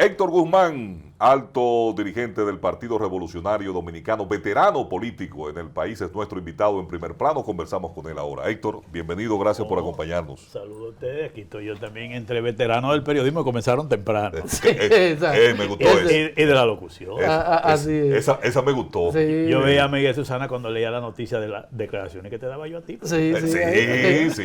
Héctor Guzmán, alto dirigente del Partido Revolucionario Dominicano, veterano político en el país, es nuestro invitado en Primer Plano. Conversamos con él ahora. Héctor, bienvenido, gracias por acompañarnos. Saludos a ustedes, aquí estoy yo también entre veteranos del periodismo que comenzaron temprano. Me gustó eso. Y de la locución. Esa me gustó. Sí. Yo veía a Miguel Susana cuando leía la noticia de las declaraciones que te daba yo a ti. Sí,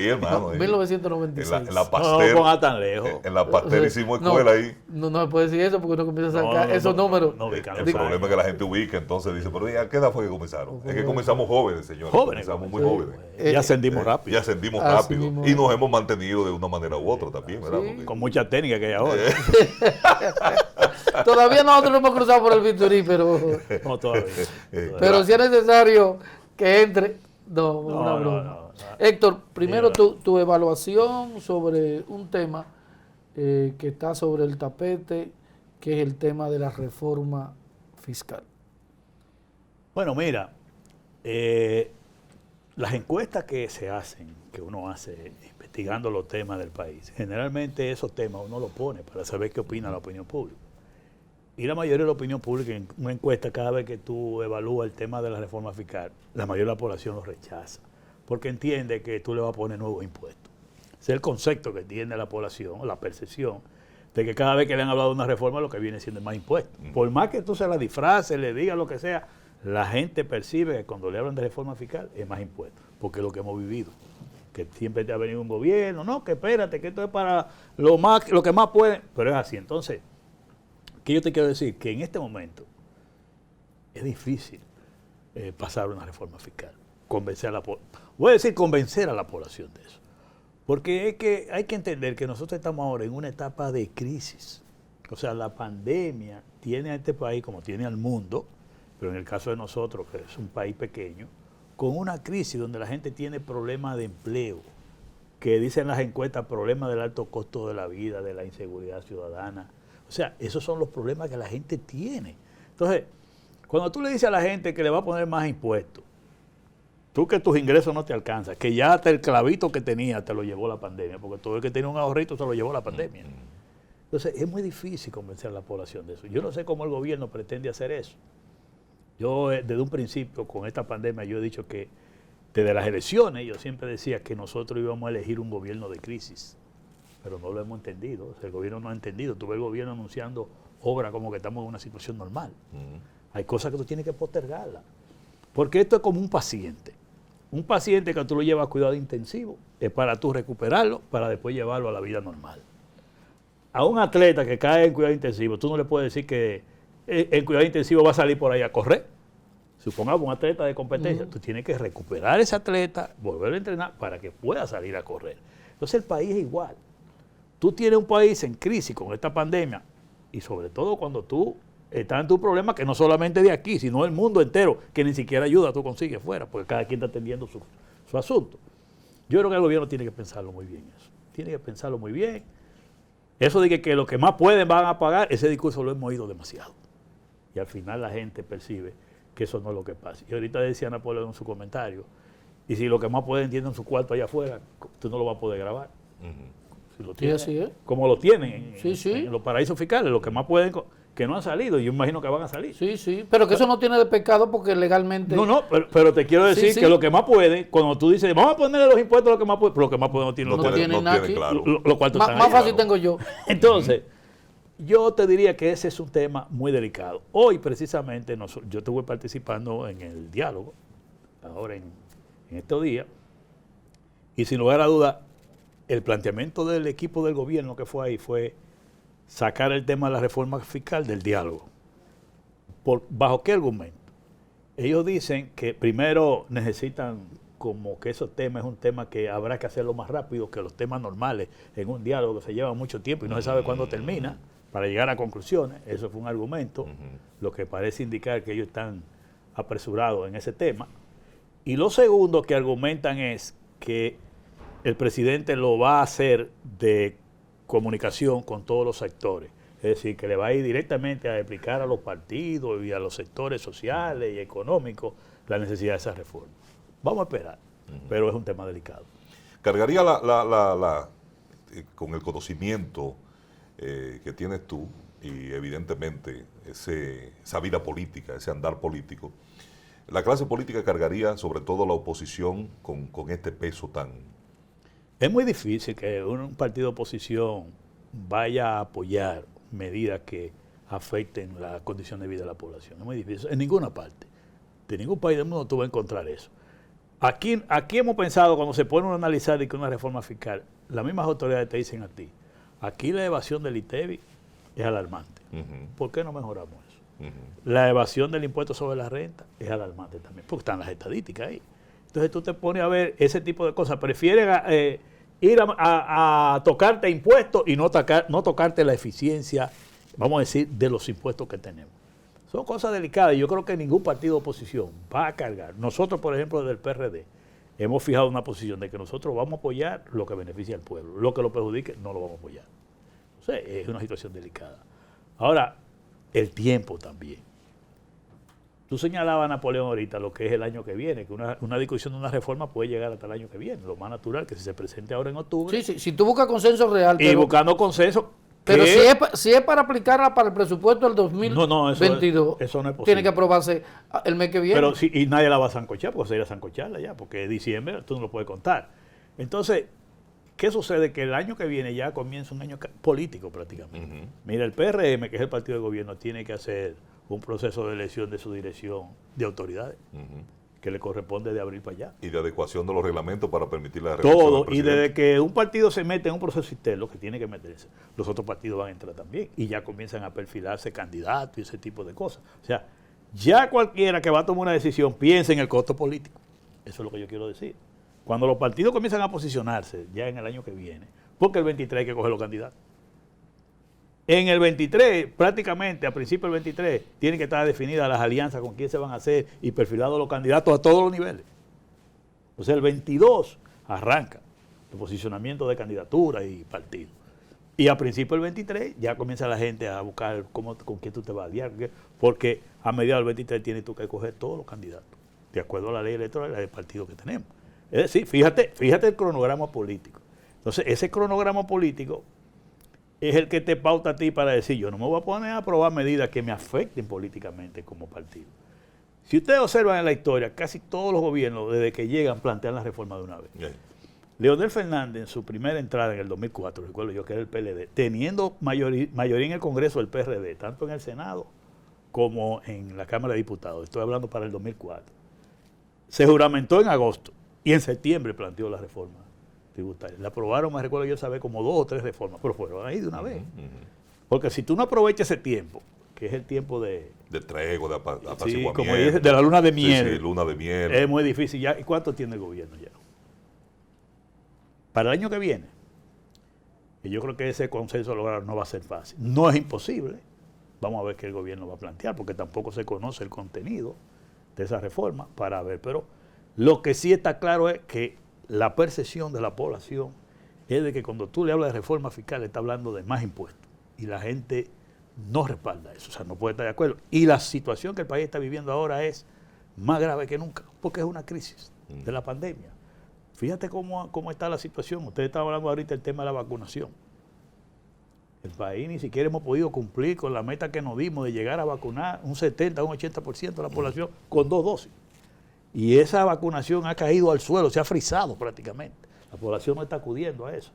hermano. 1996. En la Pastel, no ponga tan lejos. En la Pastel hicimos escuela ahí. No se puede decir eso porque uno comienza a sacar esos números. El problema es que la gente ubica, entonces dice, pero ¿a qué edad fue que comenzaron? Es que comenzamos jóvenes, señores. Comenzamos muy jóvenes. Y ascendimos rápido. Y ascendimos rápido. Y nos hemos mantenido de una manera u otra también, ¿verdad? Sí. Con mucha técnica que hay ahora. Todavía nosotros no hemos cruzado por el Victorí, pero... No, todavía. Pero si es necesario que entre... No, una broma. No. Héctor, primero tu evaluación sobre un tema que está sobre el tapete, que es el tema de la reforma fiscal. Bueno, mira, las encuestas que se hacen, que uno hace investigando los temas del país, generalmente esos temas uno los pone para saber qué opina la opinión pública. Y la mayoría de la opinión pública en una encuesta, cada vez que tú evalúas el tema de la reforma fiscal, la mayoría de la población lo rechaza, porque entiende que tú le vas a poner nuevos impuestos. Ese es el concepto que tiene la población, la percepción, de que cada vez que le han hablado de una reforma lo que viene siendo es más impuestos. Por más que tú se la disfraces, le digas lo que sea, la gente percibe que cuando le hablan de reforma fiscal es más impuestos, porque es lo que hemos vivido. Que siempre te ha venido un gobierno, no, que espérate, que esto es para lo que más pueden, pero es así. Entonces, ¿qué yo te quiero decir? Que en este momento es difícil pasar una reforma fiscal, convencer a la población de eso. Porque es que hay que entender que nosotros estamos ahora en una etapa de crisis. O sea, la pandemia tiene a este país, como tiene al mundo, pero en el caso de nosotros, que es un país pequeño, con una crisis donde la gente tiene problemas de empleo, que dicen las encuestas, problemas del alto costo de la vida, de la inseguridad ciudadana. O sea, esos son los problemas que la gente tiene. Entonces, cuando tú le dices a la gente que le va a poner más impuestos, tú que tus ingresos no te alcanzan, que ya hasta el clavito que tenía te lo llevó la pandemia, porque todo el que tiene un ahorrito se lo llevó la pandemia. Entonces, es muy difícil convencer a la población de eso. Yo no sé cómo el gobierno pretende hacer eso. Yo, desde un principio, con esta pandemia, yo he dicho que desde las elecciones, yo siempre decía que nosotros íbamos a elegir un gobierno de crisis, pero no lo hemos entendido. O sea, el gobierno no ha entendido. Tú ves el gobierno anunciando obras como que estamos en una situación normal. Hay cosas que tú tienes que postergarlas. Porque esto es como un paciente. Un paciente que tú lo llevas a cuidado intensivo es para tú recuperarlo, para después llevarlo a la vida normal. A un atleta que cae en cuidado intensivo, tú no le puedes decir que en cuidado intensivo va a salir por ahí a correr. Supongamos un atleta de competencia, tú tienes que recuperar a ese atleta, volverlo a entrenar para que pueda salir a correr. Entonces el país es igual. Tú tienes un país en crisis con esta pandemia y sobre todo cuando tú estás en tu problema, que no solamente de aquí, sino del mundo entero, que ni siquiera ayuda tú consigues fuera, porque cada quien está atendiendo su asunto. Yo creo que el gobierno tiene que pensarlo muy bien eso. Tiene que pensarlo muy bien. Eso de que los que más pueden van a pagar, ese discurso lo hemos oído demasiado. Y al final la gente percibe que eso no es lo que pasa. Y ahorita decía Napoleón en su comentario, y si los que más pueden tienen su cuarto allá afuera, tú no lo vas a poder grabar. Si lo tienen, así es. Como lo tienen en los paraísos fiscales, los que más pueden, que no han salido, yo imagino que van a salir. Sí, pero que eso no tiene de pecado porque legalmente... No, pero te quiero decir que los que más pueden, cuando tú dices, vamos a ponerle los impuestos a los que más pueden, pero los que más pueden no tienen no tienen nada aquí. Claro. Los cuartos están más fácil tengo yo. Entonces, yo te diría que ese es un tema muy delicado. Hoy, precisamente, yo estuve participando en el diálogo, ahora en estos días, y sin lugar a duda, el planteamiento del equipo del gobierno que fue ahí fue sacar el tema de la reforma fiscal del diálogo. ¿Bajo qué argumento? Ellos dicen que primero necesitan como que esos temas es un tema que habrá que hacerlo más rápido que los temas normales en un diálogo que se lleva mucho tiempo y no se sabe cuándo termina para llegar a conclusiones. Eso fue un argumento, lo que parece indicar que ellos están apresurados en ese tema. Y lo segundo que argumentan es que el presidente lo va a hacer de comunicación con todos los sectores. Es decir, que le va a ir directamente a explicar a los partidos y a los sectores sociales y económicos la necesidad de esa reforma. Vamos a esperar, pero es un tema delicado. ¿Cargaría con el conocimiento que tienes tú y evidentemente esa vida política, ese andar político, la clase política cargaría sobre todo la oposición con este peso tan... Es muy difícil que un partido de oposición vaya a apoyar medidas que afecten la condición de vida de la población. Es muy difícil. En ninguna parte. De ningún país del mundo tú vas a encontrar eso. Aquí hemos pensado, cuando se pone a analizar que una reforma fiscal, las mismas autoridades te dicen a ti, aquí la evasión del ITEVI es alarmante. ¿Por qué no mejoramos eso? La evasión del impuesto sobre la renta es alarmante también, porque están las estadísticas ahí. Entonces tú te pones a ver ese tipo de cosas. Prefieres ir a tocarte impuestos y no tocarte la eficiencia, vamos a decir, de los impuestos que tenemos. Son cosas delicadas y yo creo que ningún partido de oposición va a cargar. Nosotros, por ejemplo, desde el PRD, hemos fijado una posición de que nosotros vamos a apoyar lo que beneficia al pueblo. Lo que lo perjudique, no lo vamos a apoyar. Entonces, es una situación delicada. Ahora, el tiempo también. Tú señalabas, Napoleón, ahorita lo que es el año que viene, que una discusión de una reforma puede llegar hasta el año que viene. Lo más natural que si se presente ahora en octubre. Sí, si tú buscas consenso real. Y buscando consenso. Pero si es para aplicarla para el presupuesto del 2022, eso no es posible. Tiene que aprobarse el mes que viene. Pero y nadie la va a sancochar, porque se irá a sancocharla ya, porque diciembre tú no lo puedes contar. Entonces, ¿qué sucede? Que el año que viene ya comienza un año político prácticamente. Mira, el PRM, que es el partido de gobierno, tiene que hacer un proceso de elección de su dirección de autoridades, que le corresponde de abril para allá. Y de adecuación de los reglamentos para permitir la reelección Todo, y desde que un partido se mete en un proceso interno, que tiene que meterse, los otros partidos van a entrar también, y ya comienzan a perfilarse candidatos y ese tipo de cosas. O sea, ya cualquiera que va a tomar una decisión piensa en el costo político. Eso es lo que yo quiero decir. Cuando los partidos comienzan a posicionarse, ya en el año que viene, porque el 23 hay que coger los candidatos. En el 23, prácticamente a principios del 23, tienen que estar definidas las alianzas con quién se van a hacer y perfilados los candidatos a todos los niveles. O sea, el 22 arranca el posicionamiento de candidaturas y partidos. Y a principios del 23 ya comienza la gente a buscar con quién tú te vas a aliar, porque a mediados del 23 tienes tú que escoger todos los candidatos, de acuerdo a la ley electoral y del partido que tenemos. Es decir, fíjate el cronograma político. Entonces, ese cronograma político es el que te pauta a ti para decir, yo no me voy a poner a aprobar medidas que me afecten políticamente como partido. Si ustedes observan en la historia, casi todos los gobiernos, desde que llegan, plantean la reforma de una vez. Leonel Fernández, en su primera entrada en el 2004, recuerdo yo que era el PLD, teniendo mayoría en el Congreso del PRD, tanto en el Senado como en la Cámara de Diputados, estoy hablando para el 2004, se juramentó en agosto y en septiembre planteó la reforma tributaria. La aprobaron, me recuerdo yo saber, como 2 o 3 reformas, pero fueron ahí de una vez. Porque si tú no aprovechas ese tiempo, que es el tiempo de tregua, de apaciguamiento. Sí, como dice, de la luna de miel. Sí, luna de miel. Es muy difícil ya. ¿Y cuánto tiene el gobierno ya? Para el año que viene, y yo creo que ese consenso lograr no va a ser fácil. No es imposible. Vamos a ver qué el gobierno va a plantear, porque tampoco se conoce el contenido de esa reforma para ver. Pero lo que sí está claro es que la percepción de la población es de que cuando tú le hablas de reforma fiscal, está hablando de más impuestos. Y la gente no respalda eso, o sea, no puede estar de acuerdo. Y la situación que el país está viviendo ahora es más grave que nunca, porque es una crisis de la pandemia. Fíjate cómo está la situación. Ustedes estaban hablando ahorita del tema de la vacunación. El país ni siquiera hemos podido cumplir con la meta que nos dimos de llegar a vacunar un 70, un 80% de la población con 2 dosis. Y esa vacunación ha caído al suelo, se ha frisado prácticamente. La población no está acudiendo a eso.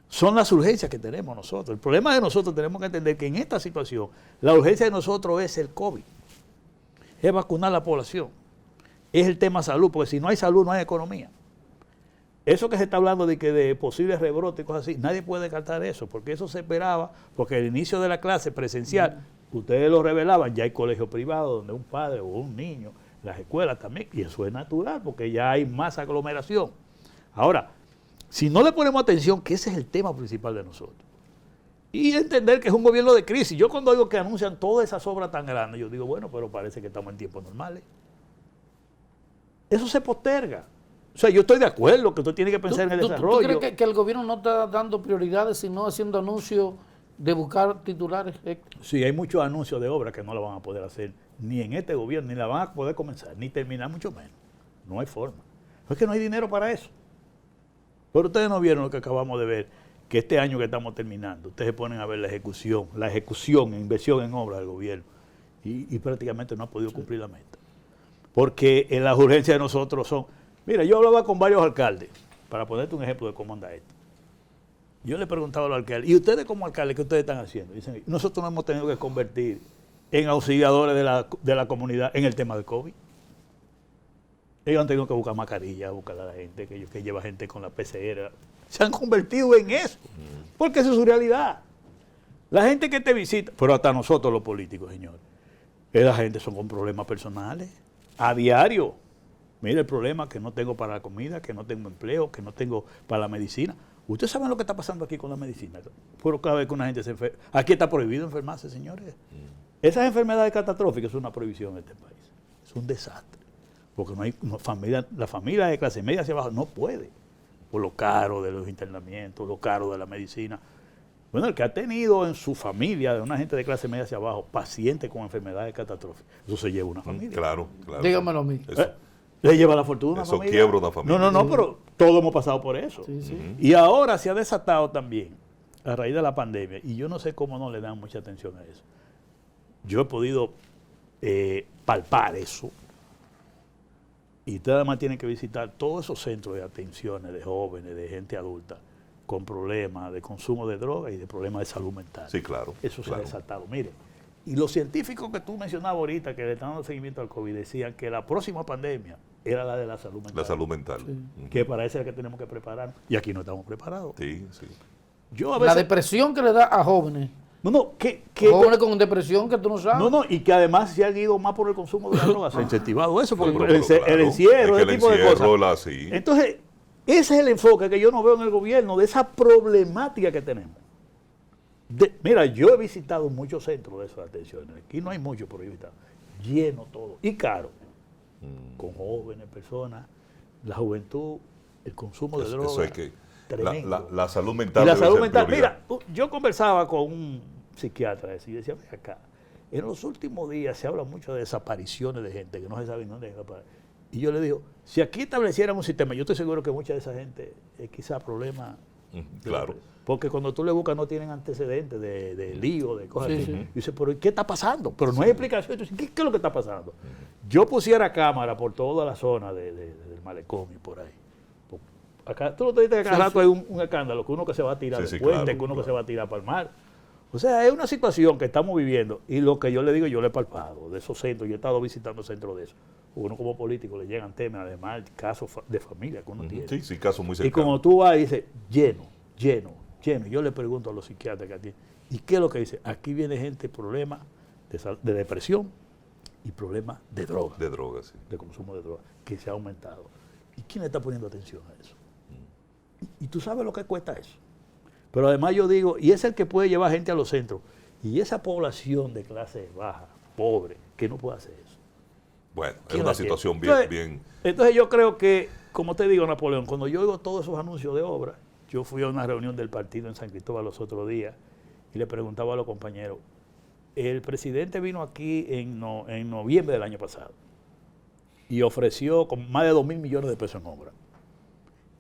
Son las urgencias que tenemos nosotros. El problema de nosotros, tenemos que entender que en esta situación, la urgencia de nosotros es el COVID. Es vacunar a la población. Es el tema salud, porque si no hay salud, no hay economía. Eso que se está hablando de que de posibles rebrotes y cosas así, nadie puede descartar eso, porque eso se esperaba, porque el inicio de la clase presencial, ustedes lo revelaban, ya hay colegios privados donde un padre o un niño, las escuelas también, y eso es natural, porque ya hay más aglomeración. Ahora, si no le ponemos atención, que ese es el tema principal de nosotros, y entender que es un gobierno de crisis. Yo cuando digo que anuncian toda esa obra tan grande, yo digo, bueno, pero parece que estamos en tiempos normales. Eso se posterga. O sea, yo estoy de acuerdo que usted tiene que pensar en el desarrollo. ¿Tú crees que el gobierno no está dando prioridades, sino haciendo anuncios de buscar titulares? Sí, hay muchos anuncios de obra que no la van a poder hacer ni en este gobierno, ni la van a poder comenzar, ni terminar, mucho menos. No hay forma. Es que no hay dinero para eso. Pero ustedes no vieron lo que acabamos de ver, que este año que estamos terminando, ustedes se ponen a ver la ejecución, inversión en obras del gobierno, y prácticamente no ha podido cumplir la meta. Porque en las urgencias de nosotros son... Mira, yo hablaba con varios alcaldes, para ponerte un ejemplo de cómo anda esto. Yo le preguntaba a los alcaldes, ¿y ustedes como alcaldes qué ustedes están haciendo? Dicen, nosotros nos hemos tenido que convertir en auxiliadores de la comunidad en el tema del COVID. Ellos han tenido que buscar mascarillas, buscar a la gente, que lleva gente con la PCR. Se han convertido en eso, porque esa es su realidad. La gente que te visita, pero hasta nosotros los políticos, señores, esa gente son con problemas personales, a diario. Mira el problema que no tengo para la comida, que no tengo empleo, que no tengo para la medicina. Ustedes saben lo que está pasando aquí con la medicina. Pero cada vez que una gente se enferma, aquí está prohibido enfermarse, señores. Esas enfermedades catastróficas son una prohibición en este país. Es un desastre. Porque la familia de clase media hacia abajo no puede. Por lo caro de los internamientos, lo caro de la medicina. Bueno, el que ha tenido en su familia, de una gente de clase media hacia abajo, pacientes con enfermedades catastróficas, eso se lleva una familia. Claro. Dígamelo a mí. Le lleva la fortuna a una Eso familia. quiebra una familia. No, pero todos hemos pasado por eso. Sí. Y ahora se ha desatado también, a raíz de la pandemia, y yo no sé cómo no le dan mucha atención a eso. Yo he podido palpar eso. Y usted además tiene que visitar todos esos centros de atenciones de jóvenes, de gente adulta, con problemas de consumo de drogas y de problemas de salud mental. Sí, claro. Eso se ha desatado. Mire, y los científicos que tú mencionabas ahorita, que le están dando seguimiento al COVID, decían que la próxima pandemia era la de la salud mental. La salud mental. Sí. Que para eso es que tenemos que preparar. Y aquí no estamos preparados. Sí. Yo a veces, La depresión que le da a jóvenes. Jóvenes con depresión que tú no sabes. No, y que además se han ido más por el consumo de la droga. Se ha incentivado eso, porque Pero claro, el encierro, ese tipo de cosas. Sí. Entonces, ese es el enfoque que yo no veo en el gobierno, de esa problemática que tenemos. Mira, yo he visitado muchos centros de esas atenciones. Aquí no hay mucho por visitar. Lleno todo. Y caro. Con jóvenes, personas, la juventud, el consumo de drogas. Eso es que la salud Y mental. la debe salud ser mental. prioridad. Mira, yo conversaba con un psiquiatra y decía, ven acá, en los últimos días se habla mucho de desapariciones de gente que no se sabe dónde desaparece. Y yo le digo, si aquí establecieran un sistema, yo estoy seguro que mucha de esa gente es quizá problema. Claro. Porque cuando tú le buscas no tienen antecedentes de lío, de cosas Sí, así. sí. Y dice, pero ¿qué está pasando? Pero no hay explicación. Entonces, ¿qué es lo que está pasando? Yo pusiera cámara por toda la zona del malecomio por ahí. Acá, tú no te dices que cada rato hay un escándalo, que uno que se va a tirar del puente, claro, que uno que se va a tirar para el mar. O sea, es una situación que estamos viviendo y lo que yo le digo, yo le he palpado de esos centros, yo he estado visitando centros de eso. Uno como político le llegan temas, además, casos de familia que uno tiene. Sí, casos muy Y cercanos. como tú vas y dices, lleno. Yo le pregunto a los psiquiatras que atienden, ¿y qué es lo que dice? Aquí viene gente, problemas de depresión y problemas de droga. De drogas, sí. De consumo de droga, que se ha aumentado. ¿Y quién le está poniendo atención a eso? Y tú sabes lo que cuesta eso. Pero además yo digo, y es el que puede llevar gente a los centros. Y esa población de clase baja, pobre, que no puede hacer eso. Bueno, es ¿Quién una la quiere? situación bien. Entonces yo creo que, como te digo, Napoleón, cuando yo oigo todos esos anuncios de obra, yo fui a una reunión del partido en San Cristóbal los otros días y le preguntaba a los compañeros, el presidente vino aquí en noviembre del año pasado y ofreció con más de 2.000 millones de pesos en obra.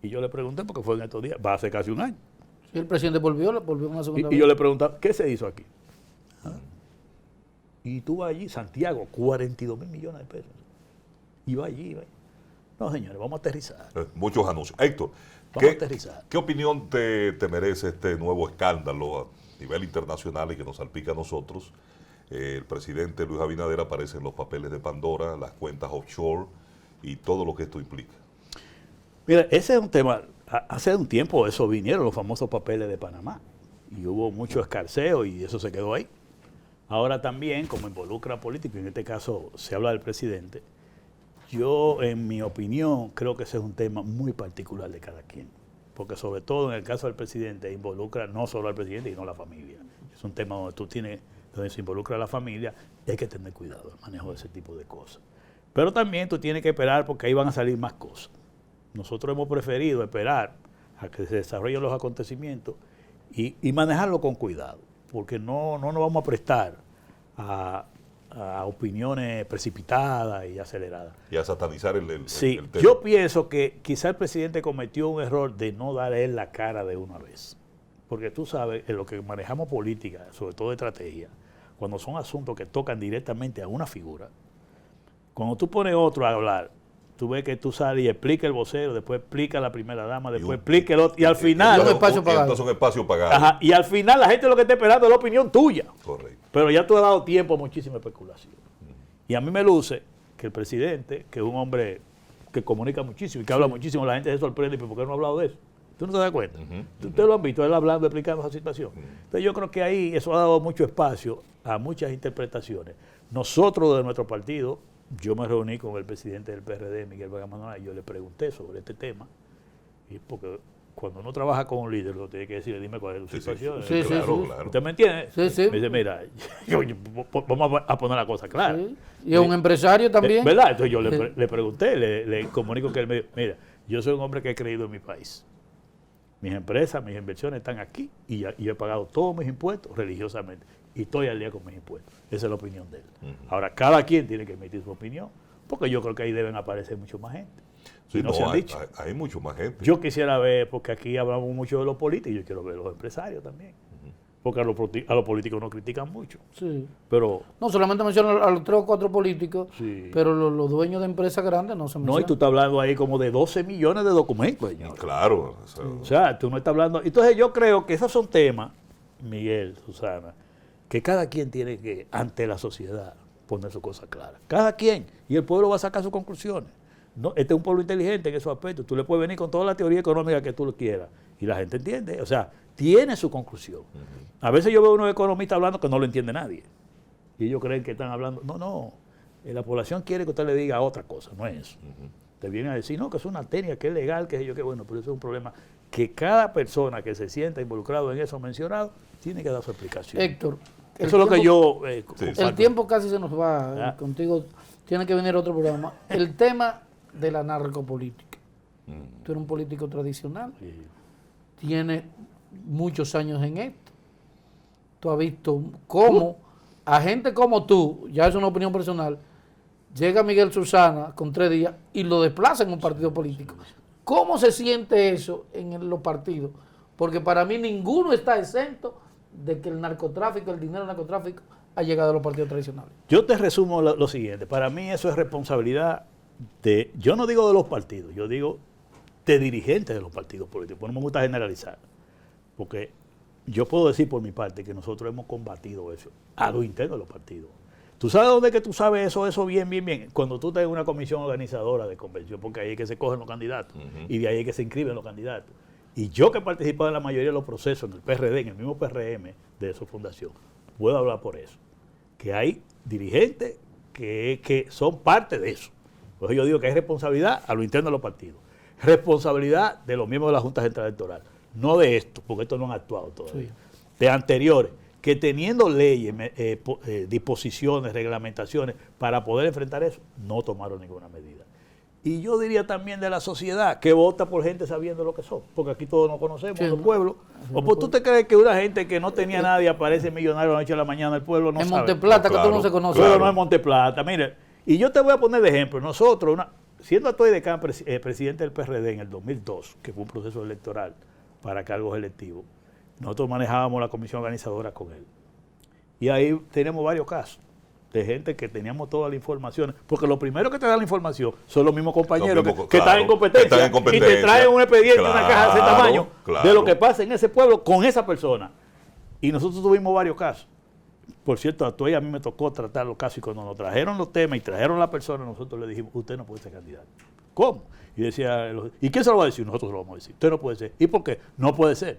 Y yo le pregunté, porque fue en estos días, va a ser casi un año. Sí, el presidente volvió una segunda vez. Y yo le preguntaba, ¿qué se hizo aquí? Y tú vas allí, Santiago, 42.000 millones de pesos. Y va allí. No, señores, vamos a aterrizar. Muchos anuncios. Héctor, Vamos a aterrizar. ¿qué opinión te merece este nuevo escándalo a nivel internacional y que nos salpica a nosotros? El presidente Luis Abinader aparece en los papeles de Pandora, las cuentas offshore y todo lo que esto implica. Mira, ese es un tema. Hace un tiempo eso vinieron los famosos papeles de Panamá y hubo mucho escarceo y eso se quedó ahí. Ahora también, como involucra políticos, en este caso se habla del presidente, yo en mi opinión creo que ese es un tema muy particular de cada quien, porque sobre todo en el caso del presidente involucra no solo al presidente sino a la familia. Es un tema donde se involucra a la familia y hay que tener cuidado el manejo de ese tipo de cosas. Pero también tú tienes que esperar porque ahí van a salir más cosas. Nosotros hemos preferido esperar a que se desarrollen los acontecimientos y manejarlo con cuidado, porque no nos vamos a prestar a opiniones precipitadas y aceleradas. Y a satanizar el Sí, tema. yo pienso que quizá el presidente cometió un error de no dar a él la cara de una vez, porque tú sabes, en lo que manejamos política, sobre todo estrategia, cuando son asuntos que tocan directamente a una figura, cuando tú pones otro a hablar, tú ves que tú sales y explica el vocero, después explica la primera dama, después explica el otro, y al final... Entonces un espacio pagado. Ajá, y al final la gente lo que está esperando es la opinión tuya. Correcto. Pero ya tú has dado tiempo a muchísima especulación. Y a mí me luce que el presidente, que es un hombre que comunica muchísimo y que habla muchísimo, la gente se sorprende, ¿por qué no ha hablado de eso? ¿Tú no te das cuenta? Ustedes lo han visto, él hablando, explicando esa situación. Entonces yo creo que ahí eso ha dado mucho espacio a muchas interpretaciones. Nosotros de nuestro partido, yo me reuní con el presidente del PRD, Miguel Vargas Maldonado, y yo le pregunté sobre este tema, y porque cuando uno trabaja con un líder, lo tiene que decirle, dime cuál es tu situación. Sí, claro. ¿Usted me entiende? Sí, sí. Me dice, mira, vamos a poner la cosa clara. Sí. Y es un empresario también. ¿Verdad? Entonces yo le pregunté, le comunico que él me dijo, mira, yo soy un hombre que he creído en mi país. Mis empresas, mis inversiones están aquí y yo he pagado todos mis impuestos religiosamente y estoy al día con mis impuestos. Esa es la opinión de él. Ahora, cada quien tiene que emitir su opinión, porque yo creo que ahí deben aparecer mucho más gente. Sí, no se han dicho. Hay mucho más gente. Yo quisiera ver, porque aquí hablamos mucho de los políticos, yo quiero ver los empresarios también. Porque a los políticos nos critican mucho. Sí. Pero No, solamente mencionan a los 3 o 4 políticos, sí. pero los dueños de empresas grandes no se mencionan. No, y tú estás hablando ahí como de 12 millones de documentos, señor. Claro. O sea, tú no estás hablando... Entonces yo creo que esos son temas, Miguel, Susana, que cada quien tiene que, ante la sociedad, poner su cosa clara. Cada quien. Y el pueblo va a sacar sus conclusiones. No, este es un pueblo inteligente en esos aspectos. Tú le puedes venir con toda la teoría económica que tú lo quieras. Y la gente entiende. O sea, tiene su conclusión. A veces yo veo unos economistas hablando que no lo entiende nadie. Y ellos creen que están hablando... No. La población quiere que usted le diga otra cosa. No es eso. Te vienen a decir, no, que es una técnica, que es legal, que es yo, que bueno, pero eso es un problema que cada persona que se sienta involucrado en eso mencionado tiene que dar su explicación. Héctor, eso es lo que yo... el tiempo casi se nos va. Contigo tiene que venir otro programa. El tema de la narcopolítica. Tú eres un político tradicional. Sí. Tienes muchos años en esto. Tú has visto cómo a gente como tú, ya es una opinión personal, llega Miguel Susana con 3 días y lo desplaza en un partido político. ¿Cómo se siente eso en los partidos? Porque para mí ninguno está exento de que el narcotráfico, el dinero del narcotráfico ha llegado a los partidos tradicionales. Yo te resumo lo siguiente. Para mí eso es responsabilidad de, yo no digo de los partidos, yo digo de dirigentes de los partidos políticos. Pues no me gusta generalizar, porque yo puedo decir por mi parte que nosotros hemos combatido eso a lo interno de los partidos. ¿Tú sabes dónde es que tú sabes eso bien? Cuando tú estás en una comisión organizadora de convención, porque ahí es que se cogen los candidatos y de ahí es que se inscriben los candidatos. Y yo que he participado en la mayoría de los procesos en el PRD, en el mismo PRM de su fundación, puedo hablar por eso. Que hay dirigentes que son parte de eso. Por eso yo digo que hay responsabilidad a lo interno de los partidos. Responsabilidad de los miembros de la Junta Central Electoral. No de esto, porque estos no han actuado todavía. Sí. De anteriores, que teniendo leyes, disposiciones, reglamentaciones para poder enfrentar eso, no tomaron ninguna medida. Y yo diría también de la sociedad, que vota por gente sabiendo lo que son, porque aquí todos nos conocemos, los pueblos. ¿O pues tú te crees que una gente que no tenía nadie aparece millonario a la noche a la mañana? El pueblo no sabe. En Monteplata, que tú no se conoce. Claro. No es Monteplata. Mire, y yo te voy a poner de ejemplo. Nosotros, siendo Atoy de Can presidente del PRD en el 2002, que fue un proceso electoral para cargos electivos, nosotros manejábamos la comisión organizadora con él. Y ahí tenemos varios casos de gente que teníamos toda la información, porque lo primero que te dan la información son los mismos compañeros que están en competencia y te traen un expediente, una caja de ese tamaño de lo que pasa en ese pueblo con esa persona. Y nosotros tuvimos varios casos. Por cierto, a mí me tocó tratar los casos y cuando nos trajeron los temas y trajeron la persona, nosotros le dijimos, usted no puede ser candidato. ¿Cómo? Y decía, ¿y quién se lo va a decir? Nosotros lo vamos a decir. Usted no puede ser. ¿Y por qué? No puede ser.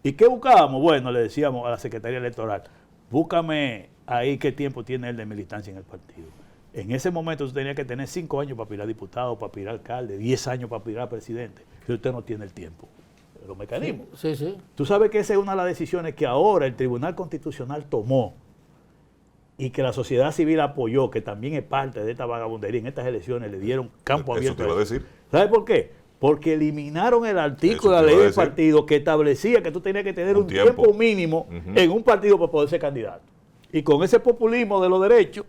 ¿Y qué buscábamos? Bueno, le decíamos a la Secretaría Electoral, búscame ahí qué tiempo tiene él de militancia en el partido. En ese momento usted tenía que tener 5 años para aspirar diputado, para aspirar alcalde, 10 años para aspirar presidente. Y usted no tiene el tiempo. Los mecanismos. Sí, sí. Tú sabes que esa es una de las decisiones que ahora el Tribunal Constitucional tomó y que la sociedad civil apoyó, que también es parte de esta vagabundería. En estas elecciones le dieron campo abierto. Eso te iba a decir. ¿Sabes por qué? Porque eliminaron el artículo de la ley del partido que establecía que tú tenías que tener un tiempo mínimo en un partido para poder ser candidato. Y con ese populismo de los derechos,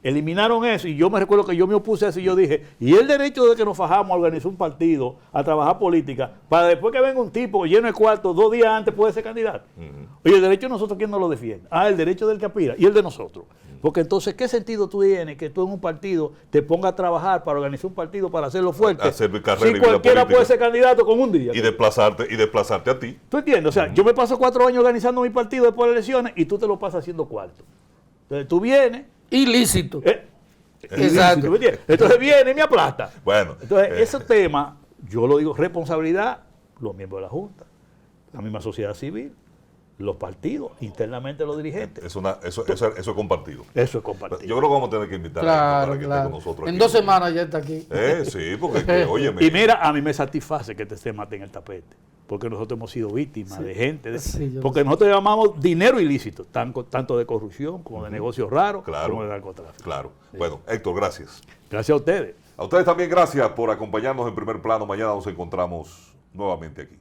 eliminaron eso y yo me recuerdo que yo me opuse a eso y yo dije, y el derecho de que nos fajamos a organizar un partido, a trabajar política, para después que venga un tipo lleno de cuartos 2 días antes puede ser candidato. Oye, el derecho de nosotros, ¿quién nos lo defiende? El derecho del que aspira y el de nosotros. Porque entonces, ¿qué sentido tú tienes que tú en un partido te pongas a trabajar para organizar un partido, para hacerlo fuerte? Hacer carrera si cualquiera puede ser candidato con un día. Y desplazarte a ti. ¿Tú entiendes? O sea, yo me paso 4 años organizando mi partido después de elecciones y tú te lo pasas haciendo cuarto. Entonces tú vienes. Ilícito. Exacto. ¿Tú me entiendes? Entonces viene y me aplasta. Bueno. Entonces, ese tema, yo lo digo, responsabilidad, los miembros de la Junta, la misma sociedad civil, los partidos, internamente los dirigentes. Eso es compartido. Eso es compartido. Yo creo que vamos a tener que invitar Claro, a para que esté con nosotros. En aquí. 2 semanas ya está aquí. Sí, porque, óyeme. Y mira, a mí me satisface que te esté maten el tapete. Porque nosotros hemos sido víctimas de gente. Porque nosotros llamamos dinero ilícito, tanto de corrupción como de negocios raros, como de narcotráfico. Claro. Bueno, Héctor, gracias. Gracias a ustedes. A ustedes también gracias por acompañarnos en Primer Plano. Mañana nos encontramos nuevamente aquí.